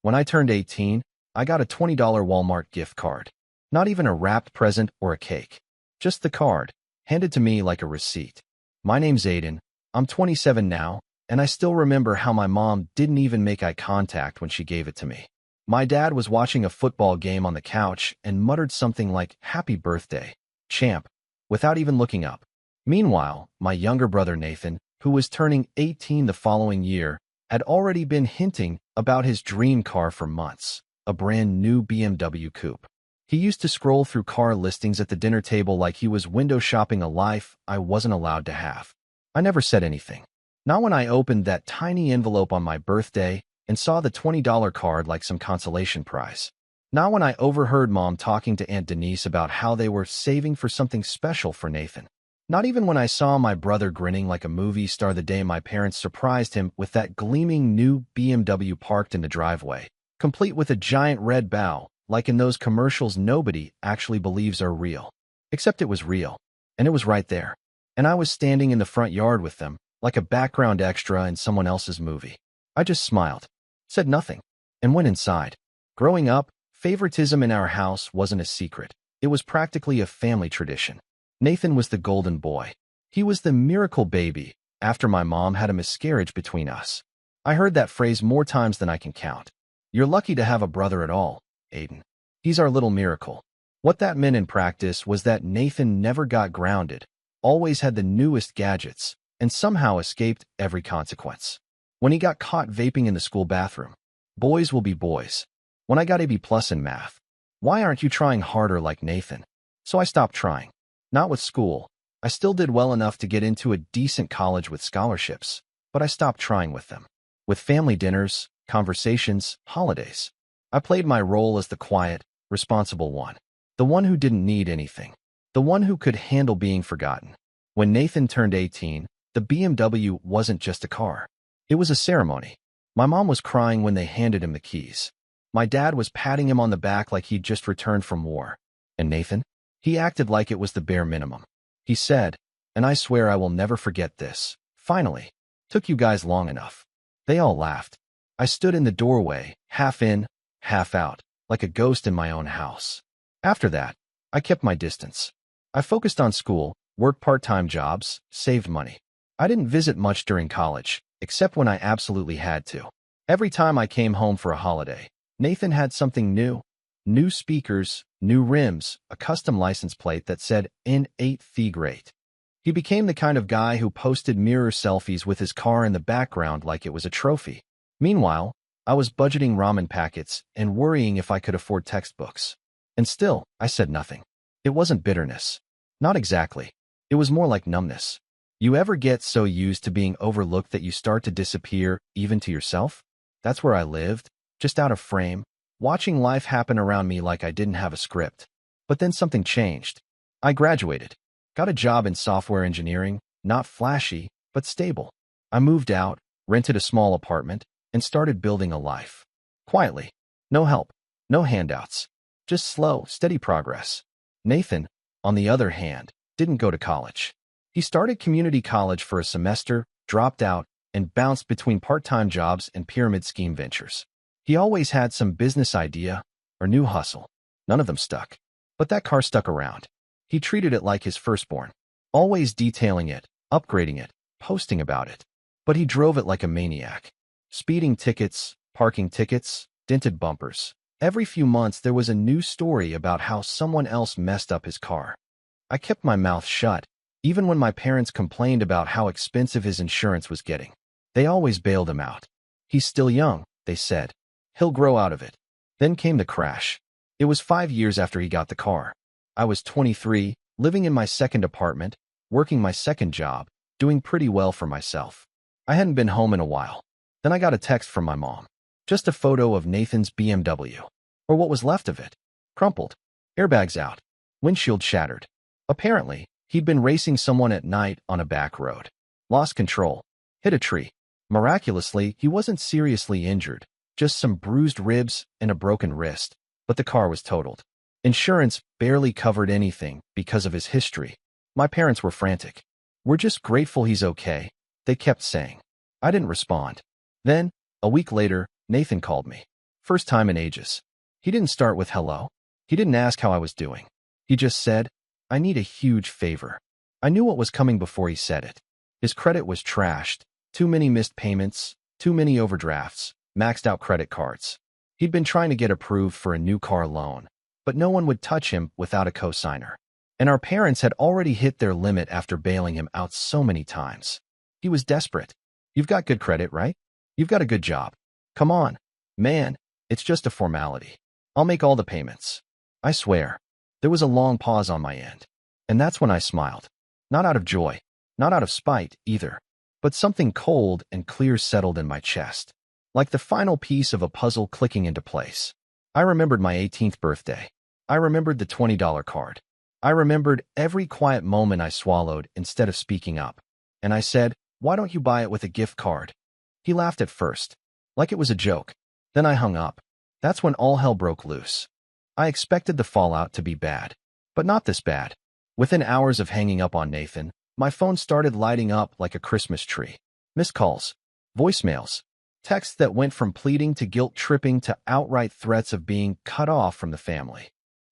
When I turned 18, I got a $20 Walmart gift card. Not even a wrapped present or a cake. Just the card, handed to me like a receipt. My name's Aiden. I'm 27 now, and I still remember how my mom didn't even make eye contact when she gave it to me. My dad was watching a football game on the couch and muttered something like, "Happy birthday, champ," without even looking up. Meanwhile, my younger brother Nathan, who was turning 18 the following year, had already been hinting about his dream car for months, a brand new BMW coupe. He used to scroll through car listings at the dinner table like he was window shopping a life I wasn't allowed to have. I never said anything. Not when I opened that tiny envelope on my birthday and saw the $20 card like some consolation prize. Not when I overheard Mom talking to Aunt Denise about how they were saving for something special for Nathan. Not even when I saw my brother grinning like a movie star the day my parents surprised him with that gleaming new BMW parked in the driveway, complete with a giant red bow, like in those commercials nobody actually believes are real. Except it was real, and it was right there. And I was standing in the front yard with them, like a background extra in someone else's movie. I just smiled, said nothing, and went inside. Growing up, favoritism in our house wasn't a secret. It was practically a family tradition. Nathan was the golden boy. He was the miracle baby after my mom had a miscarriage between us. I heard that phrase more times than I can count. You're lucky to have a brother at all, Aiden. He's our little miracle. What that meant in practice was that Nathan never got grounded, always had the newest gadgets, and somehow escaped every consequence. When he got caught vaping in the school bathroom, boys will be boys. When I got a B+ in math, why aren't you trying harder like Nathan? So I stopped trying. Not with school. I still did well enough to get into a decent college with scholarships, but I stopped trying with them. With family dinners, conversations, holidays, I played my role as the quiet, responsible one. The one who didn't need anything. The one who could handle being forgotten. When Nathan turned 18, the BMW wasn't just a car. It was a ceremony. My mom was crying when they handed him the keys. My dad was patting him on the back like he'd just returned from war. And Nathan? He acted like it was the bare minimum. He said, and I swear I will never forget this, "Finally. Took you guys long enough." They all laughed. I stood in the doorway, half in, half out, like a ghost in my own house. After that, I kept my distance. I focused on school, worked part-time jobs, saved money. I didn't visit much during college, except when I absolutely had to. Every time I came home for a holiday, Nathan had something new. New speakers, new rims, a custom license plate that said N8 the Great. He became the kind of guy who posted mirror selfies with his car in the background like it was a trophy. Meanwhile, I was budgeting ramen packets and worrying if I could afford textbooks. And still, I said nothing. It wasn't bitterness. Not exactly. It was more like numbness. You ever get so used to being overlooked that you start to disappear, even to yourself? That's where I lived, just out of frame, watching life happen around me like I didn't have a script. But then something changed. I graduated, got a job in software engineering, not flashy, but stable. I moved out, rented a small apartment, and started building a life. Quietly. No help, no handouts. Just slow, steady progress. Nathan, on the other hand, didn't go to college. He started community college for a semester, dropped out, and bounced between part-time jobs and pyramid scheme ventures. He always had some business idea or new hustle. None of them stuck. But that car stuck around. He treated it like his firstborn, always detailing it, upgrading it, posting about it. But he drove it like a maniac. Speeding tickets, parking tickets, dented bumpers. Every few months there was a new story about how someone else messed up his car. I kept my mouth shut, even when my parents complained about how expensive his insurance was getting. They always bailed him out. He's still young, they said. He'll grow out of it. Then came the crash. It was 5 years after he got the car. I was 23, living in my second apartment, working my second job, doing pretty well for myself. I hadn't been home in a while. Then I got a text from my mom. Just a photo of Nathan's BMW. Or what was left of it. Crumpled. Airbags out. Windshield shattered. Apparently, he'd been racing someone at night on a back road. Lost control. Hit a tree. Miraculously, he wasn't seriously injured. Just some bruised ribs and a broken wrist. But the car was totaled. Insurance barely covered anything because of his history. My parents were frantic. "We're just grateful he's okay," they kept saying. I didn't respond. Then, a week later, Nathan called me. First time in ages. He didn't start with hello. He didn't ask how I was doing. He just said, I need a huge favor. I knew what was coming before he said it. His credit was trashed. Too many missed payments, too many overdrafts, maxed out credit cards. He'd been trying to get approved for a new car loan, but no one would touch him without a co-signer. And our parents had already hit their limit after bailing him out so many times. He was desperate. You've got good credit, right? You've got a good job. Come on. Man, it's just a formality. I'll make all the payments. I swear. There was a long pause on my end. And that's when I smiled. Not out of joy, not out of spite either, but something cold and clear settled in my chest, like the final piece of a puzzle clicking into place. I remembered my 18th birthday. I remembered the $20 card. I remembered every quiet moment I swallowed instead of speaking up. And I said, why don't you buy it with a gift card? He laughed at first, like it was a joke. Then I hung up. That's when all hell broke loose. I expected the fallout to be bad, but not this bad. Within hours of hanging up on Nathan, my phone started lighting up like a Christmas tree. Missed calls, voicemails, texts that went from pleading to guilt-tripping to outright threats of being cut off from the family.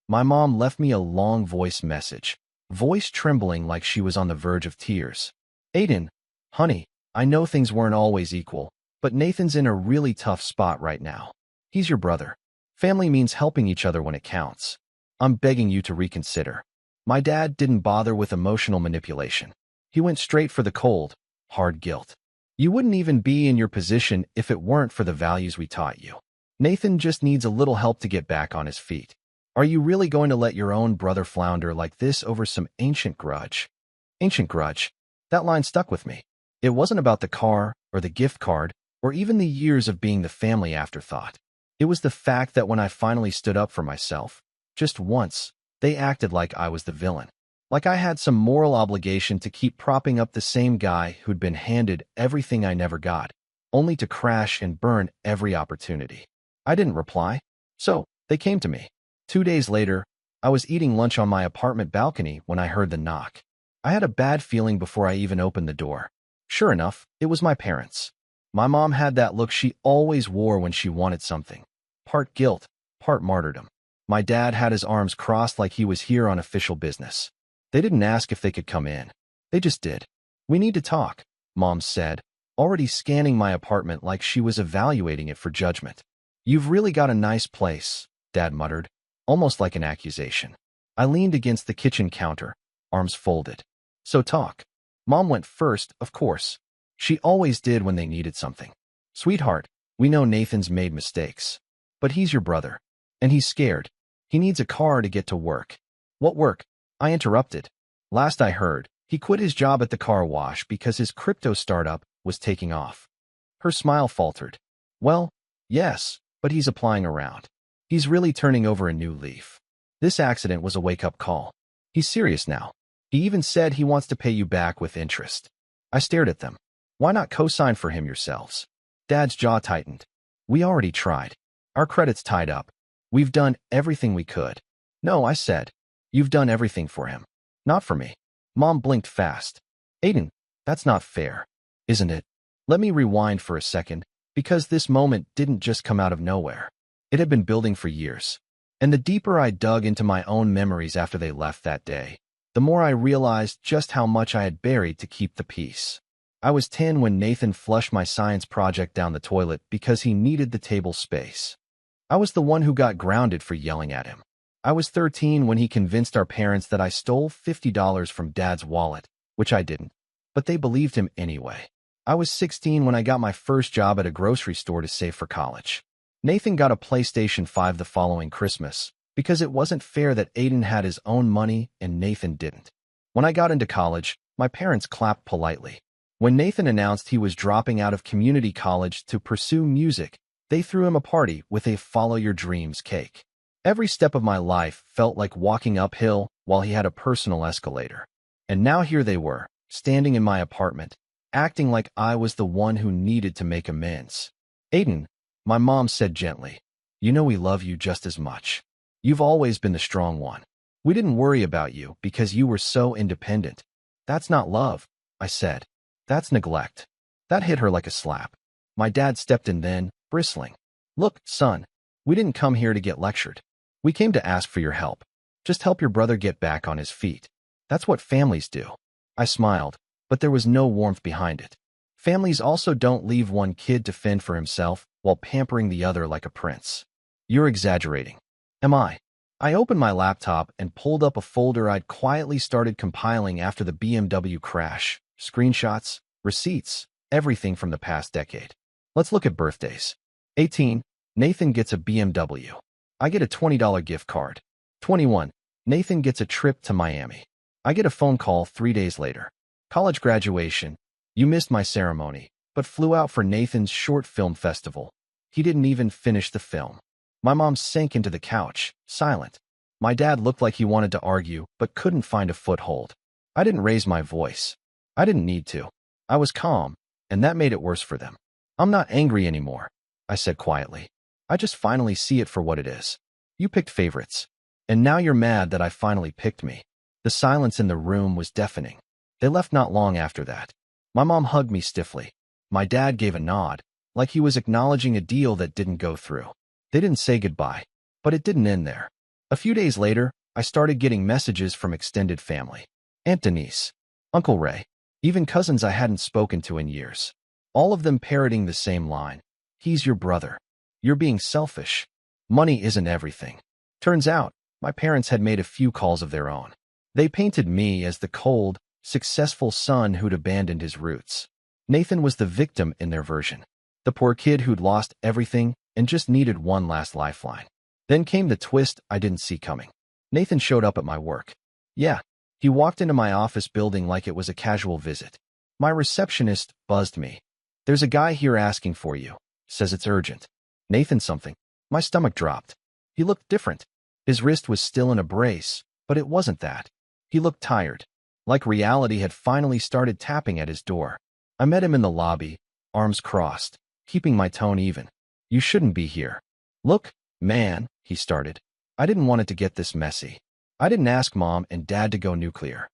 My mom left me a long voice message, voice trembling like she was on the verge of tears. Aiden, honey, I know things weren't always equal, but Nathan's in a really tough spot right now. He's your brother. Family means helping each other when it counts. I'm begging you to reconsider. My dad didn't bother with emotional manipulation. He went straight for the cold, hard guilt. You wouldn't even be in your position if it weren't for the values we taught you. Nathan just needs a little help to get back on his feet. Are you really going to let your own brother flounder like this over some ancient grudge? Ancient grudge. That line stuck with me. It wasn't about the car or the gift card or even the years of being the family afterthought. It was the fact that when I finally stood up for myself, just once, they acted like I was the villain. Like I had some moral obligation to keep propping up the same guy who'd been handed everything I never got, only to crash and burn every opportunity. I didn't reply, so they came to me. 2 days later, I was eating lunch on my apartment balcony when I heard the knock. I had a bad feeling before I even opened the door. Sure enough, it was my parents. My mom had that look she always wore when she wanted something. Part guilt, part martyrdom. My dad had his arms crossed like he was here on official business. They didn't ask if they could come in. They just did. We need to talk, Mom said, already scanning my apartment like she was evaluating it for judgment. You've really got a nice place, Dad muttered, almost like an accusation. I leaned against the kitchen counter, arms folded. So talk. Mom went first, of course. She always did when they needed something. Sweetheart, we know Nathan's made mistakes. But he's your brother. And he's scared. He needs a car to get to work. What work? I interrupted. Last I heard, he quit his job at the car wash because his crypto startup was taking off. Her smile faltered. Well, yes, but he's applying around. He's really turning over a new leaf. This accident was a wake-up call. He's serious now. He even said he wants to pay you back with interest. I stared at them. Why not co-sign for him yourselves? Dad's jaw tightened. We already tried. Our credit's tied up. We've done everything we could. No, I said. You've done everything for him. Not for me. Mom blinked fast. Aiden, that's not fair, isn't it? Let me rewind for a second, because this moment didn't just come out of nowhere. It had been building for years. And the deeper I dug into my own memories after they left that day, the more I realized just how much I had buried to keep the peace. I was 10 when Nathan flushed my science project down the toilet because he needed the table space. I was the one who got grounded for yelling at him. I was 13 when he convinced our parents that I stole $50 from Dad's wallet, which I didn't, but they believed him anyway. I was 16 when I got my first job at a grocery store to save for college. Nathan got a PlayStation 5 the following Christmas, because it wasn't fair that Aiden had his own money and Nathan didn't. When I got into college, my parents clapped politely. When Nathan announced he was dropping out of community college to pursue music, they threw him a party with a Follow Your Dreams cake. Every step of my life felt like walking uphill while he had a personal escalator. And now here they were, standing in my apartment, acting like I was the one who needed to make amends. Aiden, my mom said gently, you know we love you just as much. You've always been the strong one. We didn't worry about you because you were so independent. That's not love, I said. That's neglect. That hit her like a slap. My dad stepped in then, bristling. Look, son, We didn't come here to get lectured. We came to ask for your help. Just help your brother get back on his feet. That's what families do. I smiled, but there was no warmth behind it. Families also don't leave one kid to fend for himself while pampering the other like a prince. You're exaggerating. Am I? I opened my laptop and pulled up a folder I'd quietly started compiling after the BMW crash. Screenshots, receipts, everything from the past decade. Let's look at birthdays. 18. Nathan gets a BMW. I get a $20 gift card. 21. Nathan gets a trip to Miami. I get a phone call 3 days later. College graduation. You missed my ceremony, but flew out for Nathan's short film festival. He didn't even finish the film. My mom sank into the couch, silent. My dad looked like he wanted to argue, but couldn't find a foothold. I didn't raise my voice. I didn't need to. I was calm, and that made it worse for them. I'm not angry anymore, I said quietly. I just finally see it for what it is. You picked favorites. And now you're mad that I finally picked me. The silence in the room was deafening. They left not long after that. My mom hugged me stiffly. My dad gave a nod, like he was acknowledging a deal that didn't go through. They didn't say goodbye, but it didn't end there. A few days later, I started getting messages from extended family. Aunt Denise, Uncle Ray, even cousins I hadn't spoken to in years. All of them parroting the same line. He's your brother. You're being selfish. Money isn't everything. Turns out, my parents had made a few calls of their own. They painted me as the cold, successful son who'd abandoned his roots. Nathan was the victim in their version. The poor kid who'd lost everything and just needed one last lifeline. Then came the twist I didn't see coming. Nathan showed up at my work. Yeah, he walked into my office building like it was a casual visit. My receptionist buzzed me. There's a guy here asking for you. Says it's urgent. Nathan something. My stomach dropped. He looked different. His wrist was still in a brace, but it wasn't that. He looked tired, like reality had finally started tapping at his door. I met him in the lobby, arms crossed, keeping my tone even. You shouldn't be here. Look, man, he started. I didn't want it to get this messy. I didn't ask Mom and Dad to go nuclear.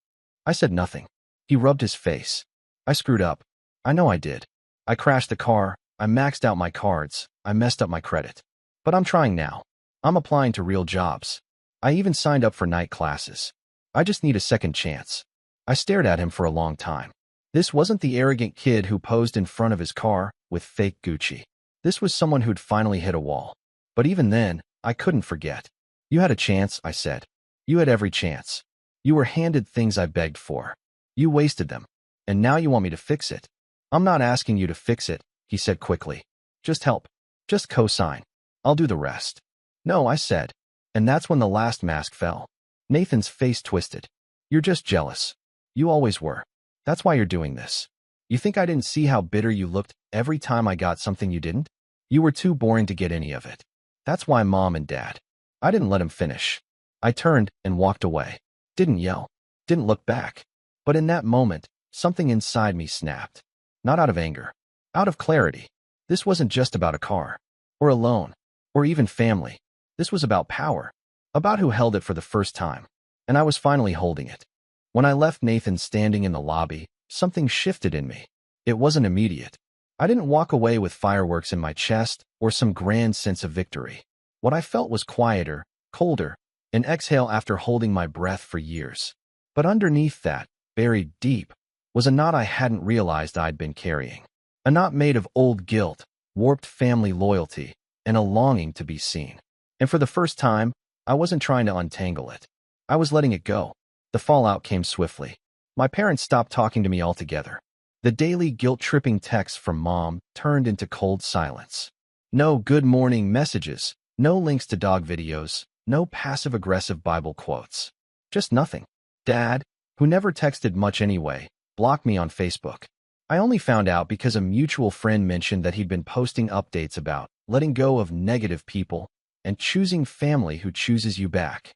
I said nothing. He rubbed his face. I screwed up. I know I did. I crashed the car. I maxed out my cards. I messed up my credit. But I'm trying now. I'm applying to real jobs. I even signed up for night classes. I just need a second chance. I stared at him for a long time. This wasn't the arrogant kid who posed in front of his car with fake Gucci. This was someone who'd finally hit a wall. But even then, I couldn't forget. You had a chance, I said. You had every chance. You were handed things I begged for. You wasted them. And now you want me to fix it. I'm not asking you to fix it, he said quickly. Just help. Just co-sign. I'll do the rest. No, I said. And that's when the last mask fell. Nathan's face twisted. You're just jealous. You always were. That's why you're doing this. You think I didn't see how bitter you looked every time I got something you didn't? You were too boring to get any of it. That's why Mom and Dad. I didn't let him finish. I turned and walked away. Didn't yell. Didn't look back. But in that moment, something inside me snapped. Not out of anger. Out of clarity. This wasn't just about a car. Or a loan. Or even family. This was about power. About who held it for the first time. And I was finally holding it. When I left Nathan standing in the lobby, something shifted in me. It wasn't immediate. I didn't walk away with fireworks in my chest or some grand sense of victory. What I felt was quieter, colder, an exhale after holding my breath for years. But underneath that, buried deep, was a knot I hadn't realized I'd been carrying. A knot made of old guilt, warped family loyalty, and a longing to be seen. And for the first time, I wasn't trying to untangle it. I was letting it go. The fallout came swiftly. My parents stopped talking to me altogether. The daily guilt-tripping texts from Mom turned into cold silence. No good morning messages, no links to dog videos, no passive-aggressive Bible quotes. Just nothing. Dad, who never texted much anyway, blocked me on Facebook. I only found out because a mutual friend mentioned that he'd been posting updates about letting go of negative people and choosing family who chooses you back.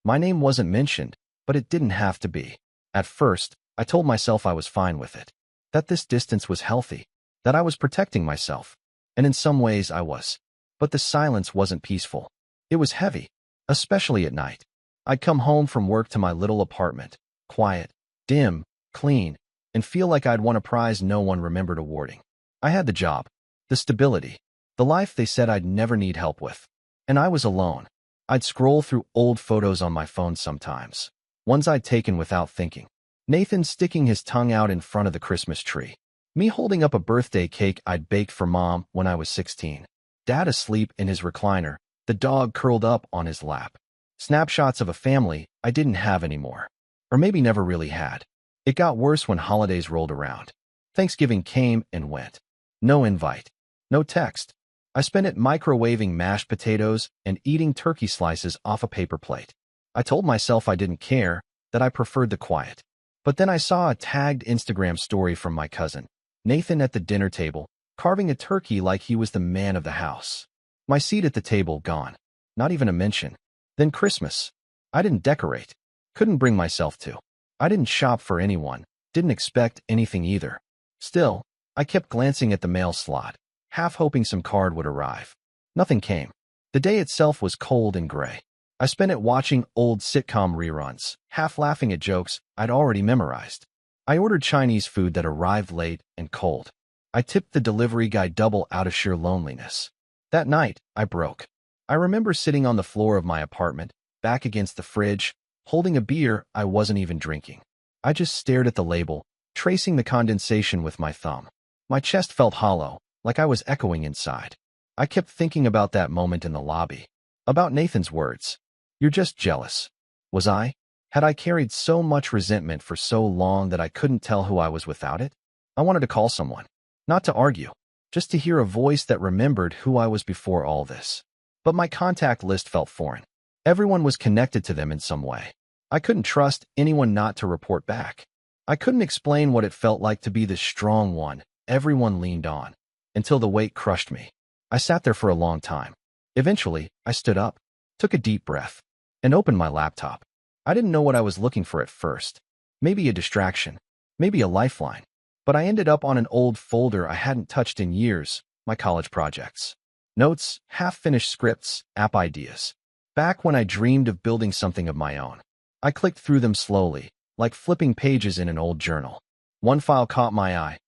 My name wasn't mentioned, but it didn't have to be. At first, I told myself I was fine with it, that this distance was healthy, that I was protecting myself, and in some ways I was. But the silence wasn't peaceful. It was heavy, especially at night. I'd come home from work to my little apartment, quiet, dim, clean, and feel like I'd won a prize no one remembered awarding. I had the job, the stability, the life they said I'd never need help with. And I was alone. I'd scroll through old photos on my phone sometimes, ones I'd taken without thinking. Nathan sticking his tongue out in front of the Christmas tree. Me holding up a birthday cake I'd baked for Mom when I was 16. Dad asleep in his recliner, the dog curled up on his lap. Snapshots of a family I didn't have anymore. Or maybe never really had. It got worse when holidays rolled around. Thanksgiving came and went. No invite. No text. I spent it microwaving mashed potatoes and eating turkey slices off a paper plate. I told myself I didn't care, that I preferred the quiet. But then I saw a tagged Instagram story from my cousin, Nathan, at the dinner table, carving a turkey like he was the man of the house. My seat at the table gone. Not even a mention. Then Christmas. I didn't decorate. Couldn't bring myself to. I didn't shop for anyone. Didn't expect anything either. Still, I kept glancing at the mail slot, half hoping some card would arrive. Nothing came. The day itself was cold and gray. I spent it watching old sitcom reruns, half laughing at jokes I'd already memorized. I ordered Chinese food that arrived late and cold. I tipped the delivery guy double out of sheer loneliness. That night, I broke. I remember sitting on the floor of my apartment, back against the fridge, holding a beer I wasn't even drinking. I just stared at the label, tracing the condensation with my thumb. My chest felt hollow, like I was echoing inside. I kept thinking about that moment in the lobby. About Nathan's words. You're just jealous. Was I? Had I carried so much resentment for so long that I couldn't tell who I was without it? I wanted to call someone. Not to argue. Just to hear a voice that remembered who I was before all this. But my contact list felt foreign. Everyone was connected to them in some way. I couldn't trust anyone not to report back. I couldn't explain what it felt like to be the strong one everyone leaned on, until the weight crushed me. I sat there for a long time. Eventually, I stood up, took a deep breath, and opened my laptop. I didn't know what I was looking for at first. Maybe a distraction, maybe a lifeline. But I ended up on an old folder I hadn't touched in years, my college projects. Notes, half-finished scripts, app ideas. Back when I dreamed of building something of my own. I clicked through them slowly, like flipping pages in an old journal. One file caught my eye.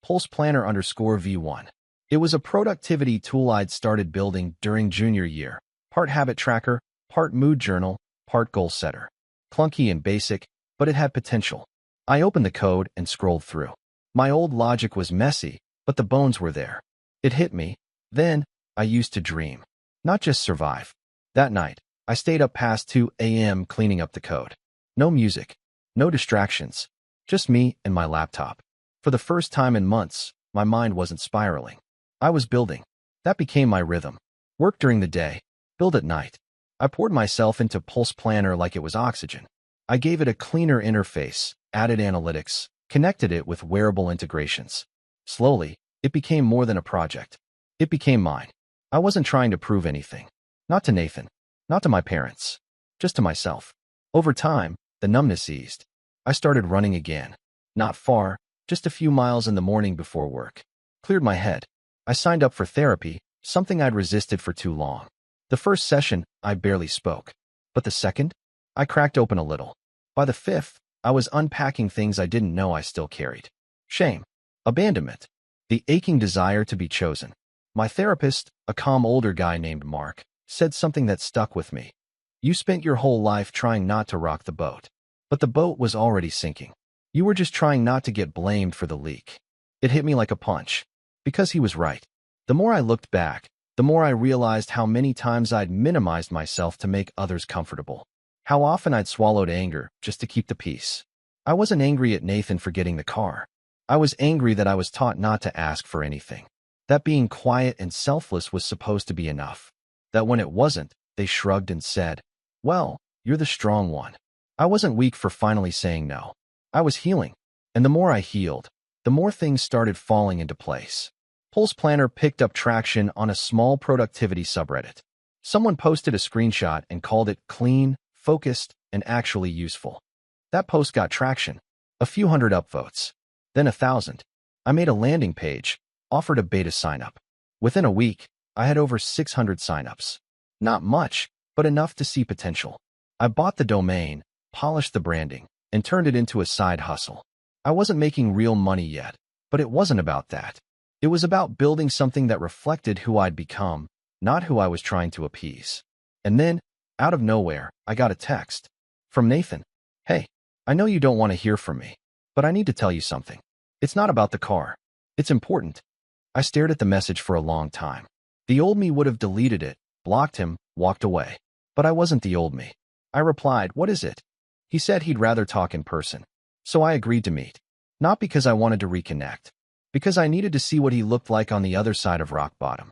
Pulse Planner _V1. It was a productivity tool I'd started building during junior year. Part habit tracker, part mood journal, part goal setter. Clunky and basic, but it had potential. I opened the code and scrolled through. My old logic was messy, but the bones were there. It hit me. Then, I used to dream. Not just survive. That night, I stayed up past 2 a.m. cleaning up the code. No music. No distractions. Just me and my laptop. For the first time in months, my mind wasn't spiraling. I was building. That became my rhythm. Work during the day, build at night. I poured myself into Pulse Planner like it was oxygen. I gave it a cleaner interface, added analytics, connected it with wearable integrations. Slowly, it became more than a project. It became mine. I wasn't trying to prove anything. Not to Nathan. Not to my parents. Just to myself. Over time, the numbness eased. I started running again. Not far, just a few miles in the morning before work. Cleared my head. I signed up for therapy, something I'd resisted for too long. The first session, I barely spoke. But the second? I cracked open a little. By the fifth, I was unpacking things I didn't know I still carried. Shame. Abandonment. The aching desire to be chosen. My therapist, a calm older guy named Mark, said something that stuck with me. You spent your whole life trying not to rock the boat. But the boat was already sinking. You were just trying not to get blamed for the leak. It hit me like a punch. Because he was right. The more I looked back, the more I realized how many times I'd minimized myself to make others comfortable. How often I'd swallowed anger just to keep the peace. I wasn't angry at Nathan for getting the car. I was angry that I was taught not to ask for anything. That being quiet and selfless was supposed to be enough. That when it wasn't, they shrugged and said, well, you're the strong one. I wasn't weak for finally saying no. I was healing. And the more I healed, the more things started falling into place. Pulse Planner picked up traction on a small productivity subreddit. Someone posted a screenshot and called it clean, focused, and actually useful. That post got traction. A few hundred upvotes. Then 1,000. I made a landing page, offered a beta sign-up. Within a week, I had over 600 sign-ups. Not much, but enough to see potential. I bought the domain, polished the branding, and turned it into a side hustle. I wasn't making real money yet, but it wasn't about that. It was about building something that reflected who I'd become, not who I was trying to appease. And then, out of nowhere, I got a text from Nathan. Hey, I know you don't want to hear from me, but I need to tell you something. It's not about the car. It's important. I stared at the message for a long time. The old me would have deleted it, blocked him, walked away. But I wasn't the old me. I replied, what is it? He said he'd rather talk in person. So I agreed to meet. Not because I wanted to reconnect. Because I needed to see what he looked like on the other side of rock bottom.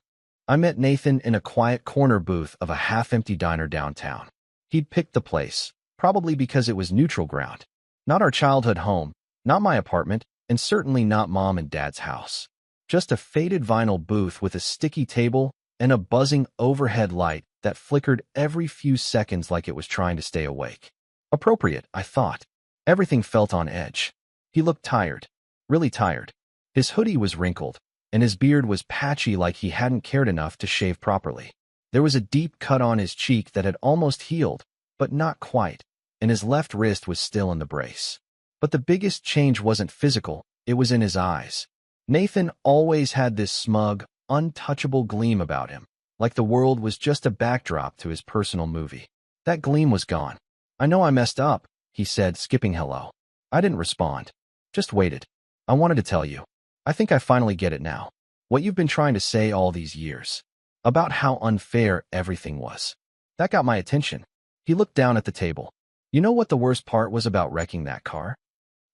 I met Nathan in a quiet corner booth of a half-empty diner downtown. He'd picked the place, probably because it was neutral ground. Not our childhood home, not my apartment, and certainly not Mom and Dad's house. Just a faded vinyl booth with a sticky table and a buzzing overhead light that flickered every few seconds like it was trying to stay awake. Appropriate, I thought. Everything felt on edge. He looked tired, really tired. His hoodie was wrinkled, and his beard was patchy like he hadn't cared enough to shave properly. There was a deep cut on his cheek that had almost healed, but not quite, and his left wrist was still in the brace. But the biggest change wasn't physical, it was in his eyes. Nathan always had this smug, untouchable gleam about him, like the world was just a backdrop to his personal movie. That gleam was gone. I know I messed up, he said, skipping hello. I didn't respond. Just waited. I wanted to tell you. I think I finally get it now. What you've been trying to say all these years. About how unfair everything was. That got my attention. He looked down at the table. You know what the worst part was about wrecking that car?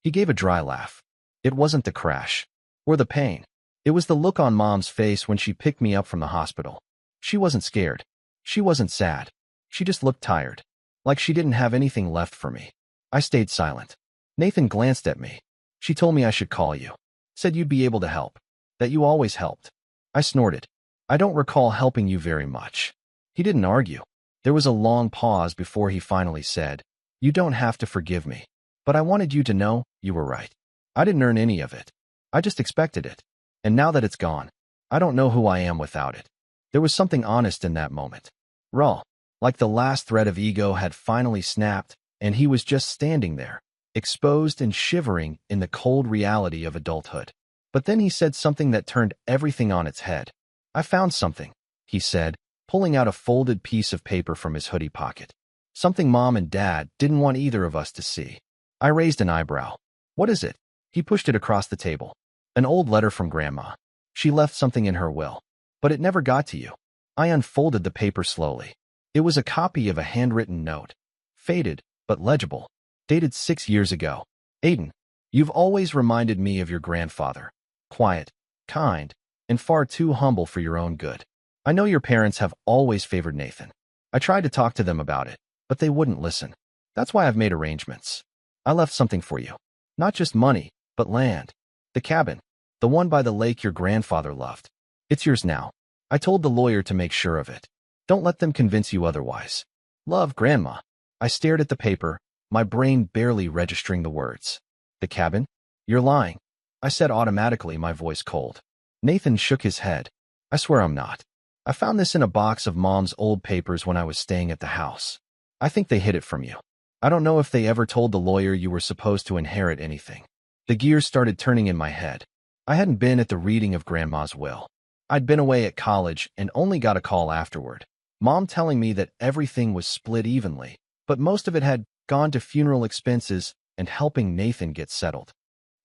He gave a dry laugh. It wasn't the crash. Or the pain. It was the look on Mom's face when she picked me up from the hospital. She wasn't scared. She wasn't sad. She just looked tired. Like she didn't have anything left for me. I stayed silent. Nathan glanced at me. She told me I should call you. Said you'd be able to help. That you always helped. I snorted. I don't recall helping you very much. He didn't argue. There was a long pause before he finally said, you don't have to forgive me. But I wanted you to know you were right. I didn't earn any of it. I just expected it. And now that it's gone, I don't know who I am without it. There was something honest in that moment. Raw. Like the last thread of ego had finally snapped, and he was just standing there, exposed and shivering in the cold reality of adulthood. But then he said something that turned everything on its head. I found something, he said, pulling out a folded piece of paper from his hoodie pocket. Something Mom and Dad didn't want either of us to see. I raised an eyebrow. What is it? He pushed it across the table. An old letter from Grandma. She left something in her will. But it never got to you. I unfolded the paper slowly. It was a copy of a handwritten note. Faded, but legible. Dated 6 years ago. Aiden, you've always reminded me of your grandfather. Quiet, kind, and far too humble for your own good. I know your parents have always favored Nathan. I tried to talk to them about it, but they wouldn't listen. That's why I've made arrangements. I left something for you. Not just money, but land. The cabin. The one by the lake your grandfather loved. It's yours now. I told the lawyer to make sure of it. Don't let them convince you otherwise. Love, Grandma. I stared at the paper, my brain barely registering the words. The cabin? You're lying. I said automatically, my voice cold. Nathan shook his head. I swear I'm not. I found this in a box of Mom's old papers when I was staying at the house. I think they hid it from you. I don't know if they ever told the lawyer you were supposed to inherit anything. The gears started turning in my head. I hadn't been at the reading of Grandma's will. I'd been away at college and only got a call afterward. Mom telling me that everything was split evenly, but most of it had gone to funeral expenses and helping Nathan get settled.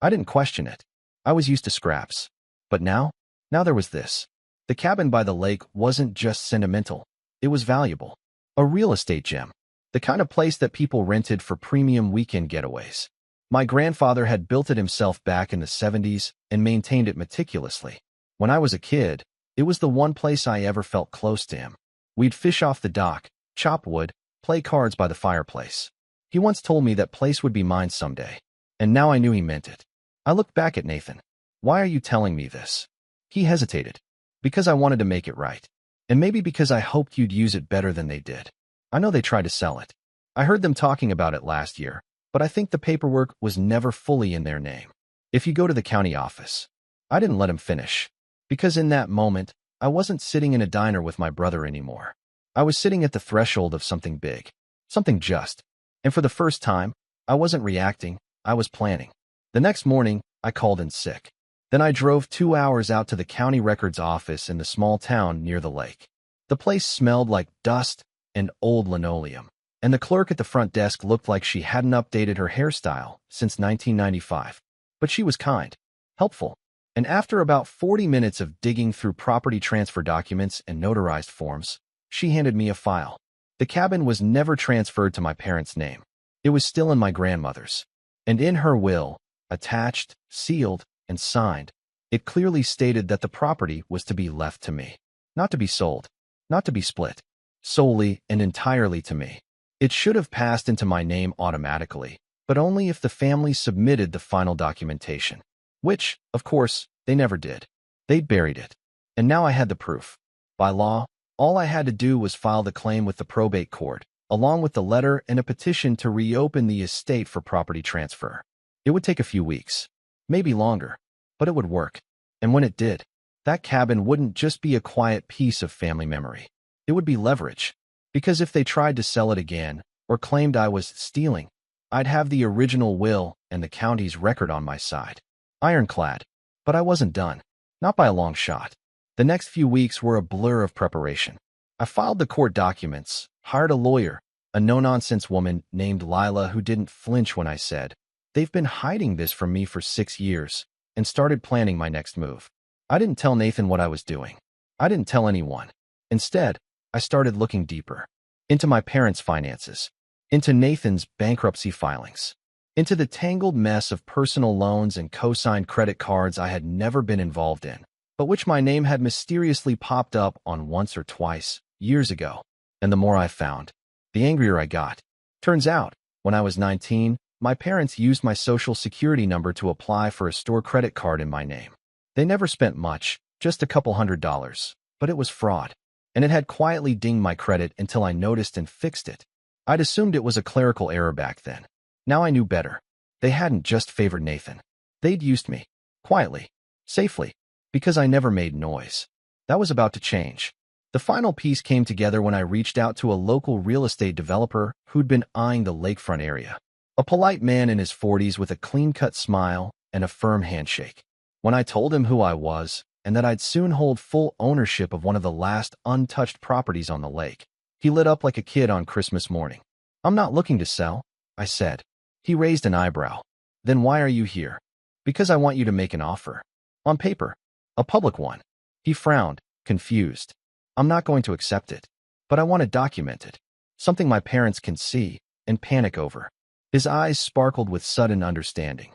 I didn't question it. I was used to scraps. But now there was this. The cabin by the lake wasn't just sentimental. It was valuable. A real estate gem. The kind of place that people rented for premium weekend getaways. My grandfather had built it himself back in the 70s and maintained it meticulously. When I was a kid, it was the one place I ever felt close to him. We'd fish off the dock, chop wood, play cards by the fireplace. He once told me that place would be mine someday, and now I knew he meant it. I looked back at Nathan. Why are you telling me this? He hesitated. Because I wanted to make it right. And maybe because I hoped you'd use it better than they did. I know they tried to sell it. I heard them talking about it last year, but I think the paperwork was never fully in their name. If you go to the county office. I didn't let him finish. Because in that moment, I wasn't sitting in a diner with my brother anymore. I was sitting at the threshold of something big. Something just. And for the first time, I wasn't reacting, I was planning. The next morning, I called in sick. Then I drove 2 hours out to the county records office in the small town near the lake. The place smelled like dust and old linoleum, and the clerk at the front desk looked like she hadn't updated her hairstyle since 1995. But she was kind, helpful, and after about 40 minutes of digging through property transfer documents and notarized forms, she handed me a file. The cabin was never transferred to my parents' name. It was still in my grandmother's. And in her will, attached, sealed, and signed, it clearly stated that the property was to be left to me. Not to be sold, not to be split, solely and entirely to me. It should have passed into my name automatically, but only if the family submitted the final documentation. Which, of course, they never did. They'd buried it. And now I had the proof. By law, all I had to do was file the claim with the probate court, along with the letter and a petition to reopen the estate for property transfer. It would take a few weeks, maybe longer, but it would work. And when it did, that cabin wouldn't just be a quiet piece of family memory. It would be leverage. Because if they tried to sell it again, or claimed I was stealing, I'd have the original will and the county's record on my side. Ironclad. But I wasn't done. Not by a long shot. The next few weeks were a blur of preparation. I filed the court documents, hired a lawyer, a no-nonsense woman named Lila who didn't flinch when I said, "They've been hiding this from me for 6 years," and started planning my next move. I didn't tell Nathan what I was doing. I didn't tell anyone. Instead, I started looking deeper. Into my parents' finances. Into Nathan's bankruptcy filings. Into the tangled mess of personal loans and co-signed credit cards I had never been involved in, but which my name had mysteriously popped up on once or twice, years ago. And the more I found, the angrier I got. Turns out, when I was 19, my parents used my social security number to apply for a store credit card in my name. They never spent much, just a couple $100s, but it was fraud. And it had quietly dinged my credit until I noticed and fixed it. I'd assumed it was a clerical error back then. Now I knew better. They hadn't just favored Nathan. They'd used me. Quietly. Safely. Because I never made noise. That was about to change. The final piece came together when I reached out to a local real estate developer who'd been eyeing the lakefront area. A polite man in his 40s with a clean-cut smile and a firm handshake. When I told him who I was, and that I'd soon hold full ownership of one of the last untouched properties on the lake, he lit up like a kid on Christmas morning. "I'm not looking to sell," I said. He raised an eyebrow. "Then why are you here?" "Because I want you to make an offer. On paper. A public one." He frowned, confused. "I'm not going to accept it. But I want to document it. Something my parents can see and panic over." His eyes sparkled with sudden understanding.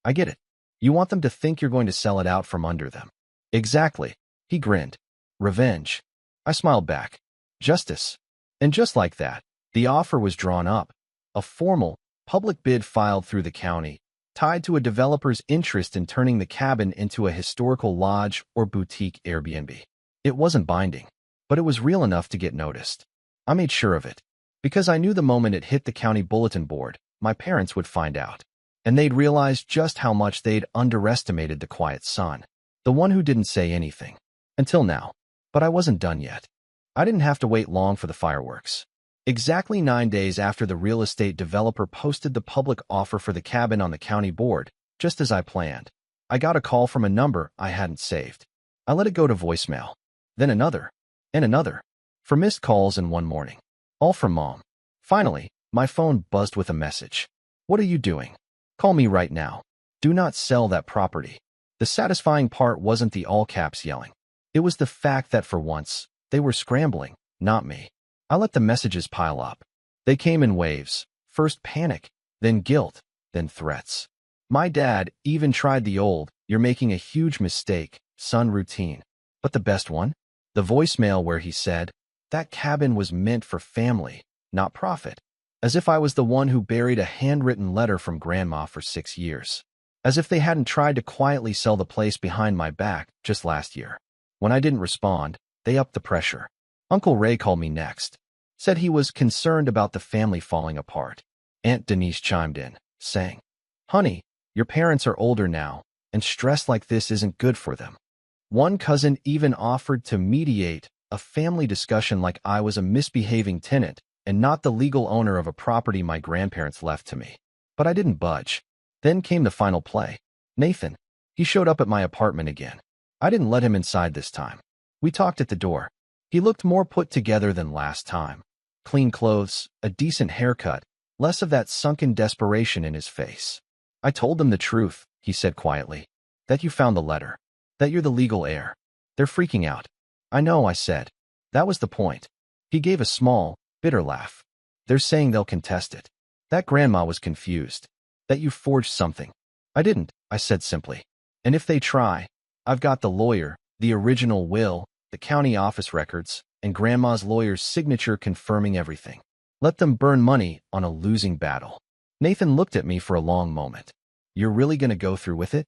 I get it. You want them to think you're going to sell it out from under them." "Exactly." He grinned. "Revenge." I smiled back. "Justice." And just like that, the offer was drawn up. A formal, public bid filed through the county, tied to a developer's interest in turning the cabin into a historical lodge or boutique Airbnb. It wasn't binding, but it was real enough to get noticed. I made sure of it, because I knew the moment it hit the county bulletin board, my parents would find out. And they'd realize just how much they'd underestimated the quiet son, the one who didn't say anything. Until now. But I wasn't done yet. I didn't have to wait long for the fireworks. Exactly 9 days after the real estate developer posted the public offer for the cabin on the county board, just as I planned, I got a call from a number I hadn't saved. I let it go to voicemail. Then another. And another. For missed calls in one morning. All from Mom. Finally, my phone buzzed with a message. "What are you doing? Call me right now. Do not sell that property." The satisfying part wasn't the all-caps yelling. It was the fact that for once, they were scrambling, not me. I let the messages pile up. They came in waves. First panic, then guilt, then threats. My dad even tried the old, "You're making a huge mistake, son" routine. But the best one? The voicemail where he said, that cabin was meant for family, not profit. As if I was the one who buried a handwritten letter from Grandma for 6 years. As if they hadn't tried to quietly sell the place behind my back just last year. When I didn't respond, they upped the pressure. Uncle Ray called me next. Said he was concerned about the family falling apart. Aunt Denise chimed in, saying, "Honey, your parents are older now, and stress like this isn't good for them." One cousin even offered to mediate a family discussion like I was a misbehaving tenant and not the legal owner of a property my grandparents left to me. But I didn't budge. Then came the final play. Nathan. He showed up at my apartment again. I didn't let him inside this time. We talked at the door. He looked more put together than last time. Clean clothes, a decent haircut, less of that sunken desperation in his face. I told them the truth, he said quietly. That you found the letter. That you're the legal heir. They're freaking out. I know, I said. That was the point. He gave a small, bitter laugh. They're saying they'll contest it. That grandma was confused. That you forged something. I didn't, I said simply. And if they try, I've got the lawyer, the original will, the county office records, and grandma's lawyer's signature confirming everything. Let them burn money on a losing battle. Nathan looked at me for a long moment. You're really going to go through with it?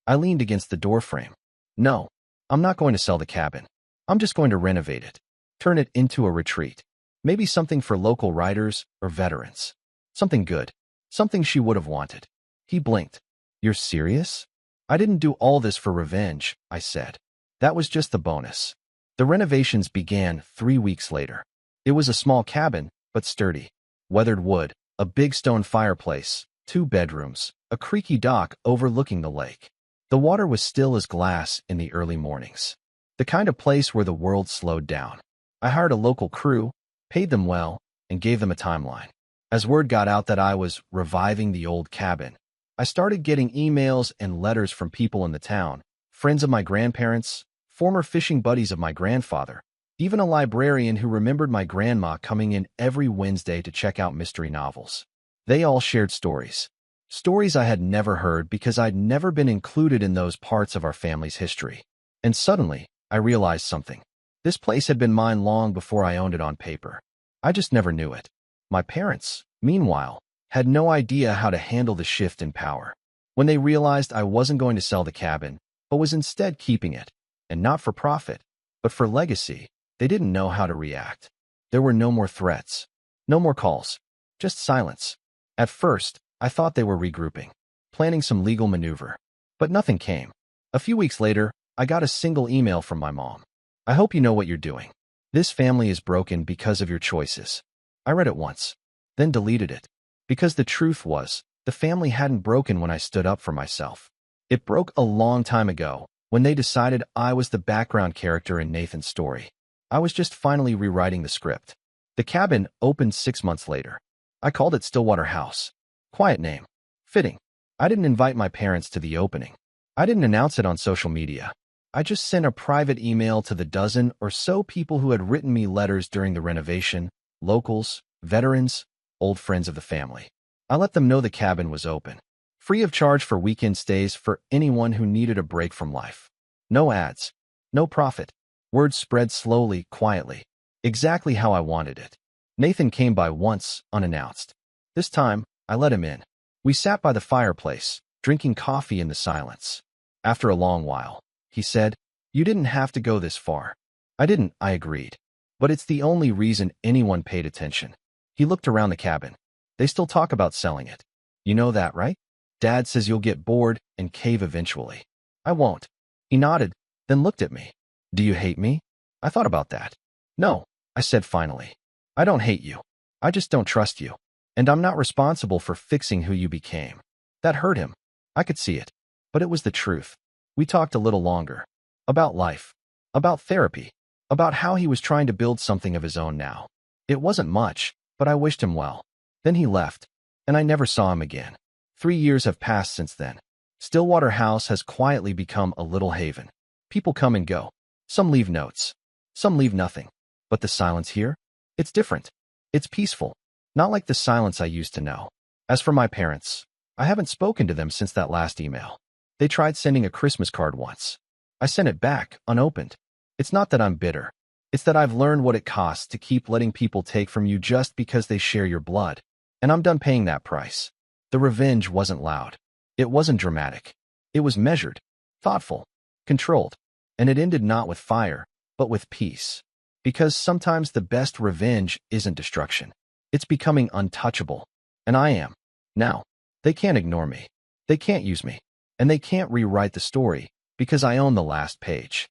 I leaned against the doorframe. No, I'm not going to sell the cabin. I'm just going to renovate it. Turn it into a retreat. Maybe something for local writers or veterans. Something good. Something she would have wanted. He blinked. You're serious? I didn't do all this for revenge, I said. That was just the bonus. The renovations began 3 weeks later. It was a small cabin, but sturdy. Weathered wood, a big stone fireplace, 2 bedrooms, a creaky dock overlooking the lake. The water was still as glass in the early mornings. The kind of place where the world slowed down. I hired a local crew, paid them well, and gave them a timeline. As word got out that I was reviving the old cabin, I started getting emails and letters from people in the town, friends of my grandparents, former fishing buddies of my grandfather, even a librarian who remembered my grandma coming in every Wednesday to check out mystery novels. They all shared stories. Stories I had never heard because I'd never been included in those parts of our family's history. And suddenly, I realized something. This place had been mine long before I owned it on paper. I just never knew it. My parents, meanwhile, had no idea how to handle the shift in power. When they realized I wasn't going to sell the cabin, but was instead keeping it, and not for profit, but for legacy, they didn't know how to react. There were no more threats, no more calls, just silence. At first, I thought they were regrouping, planning some legal maneuver, but nothing came. A few weeks later, I got a single email from my mom. I hope you know what you're doing. This family is broken because of your choices. I read it once, then deleted it. Because the truth was, the family hadn't broken when I stood up for myself. It broke a long time ago, when they decided I was the background character in Nathan's story. I was just finally rewriting the script. The cabin opened 6 months later. I called it Stillwater House. Quiet name. Fitting. I didn't invite my parents to the opening. I didn't announce it on social media. I just sent a private email to the dozen or so people who had written me letters during the renovation, locals, veterans, old friends of the family. I let them know the cabin was open, free of charge for weekend stays for anyone who needed a break from life. No ads, no profit. Word spread slowly, quietly, exactly how I wanted it. Nathan came by once, unannounced. This time, I let him in. We sat by the fireplace, drinking coffee in the silence. After a long while, he said, "You didn't have to go this far." I didn't, I agreed. But it's the only reason anyone paid attention. He looked around the cabin. They still talk about selling it. You know that, right? Dad says you'll get bored and cave eventually. I won't. He nodded, then looked at me. Do you hate me? I thought about that. No, I said finally. I don't hate you. I just don't trust you. And I'm not responsible for fixing who you became. That hurt him. I could see it. But it was the truth. We talked a little longer. About life. About therapy. About how he was trying to build something of his own now. It wasn't much, but I wished him well. Then he left, and I never saw him again. 3 years have passed since then. Stillwater House has quietly become a little haven. People come and go. Some leave notes. Some leave nothing. But the silence here? It's different. It's peaceful. Not like the silence I used to know. As for my parents, I haven't spoken to them since that last email. They tried sending a Christmas card once. I sent it back, unopened. It's not that I'm bitter. It's that I've learned what it costs to keep letting people take from you just because they share your blood. And I'm done paying that price. The revenge wasn't loud. It wasn't dramatic. It was measured, thoughtful, controlled. And it ended not with fire, but with peace. Because sometimes the best revenge isn't destruction. It's becoming untouchable. And I am. Now, they can't ignore me. They can't use me. And they can't rewrite the story, because I own the last page.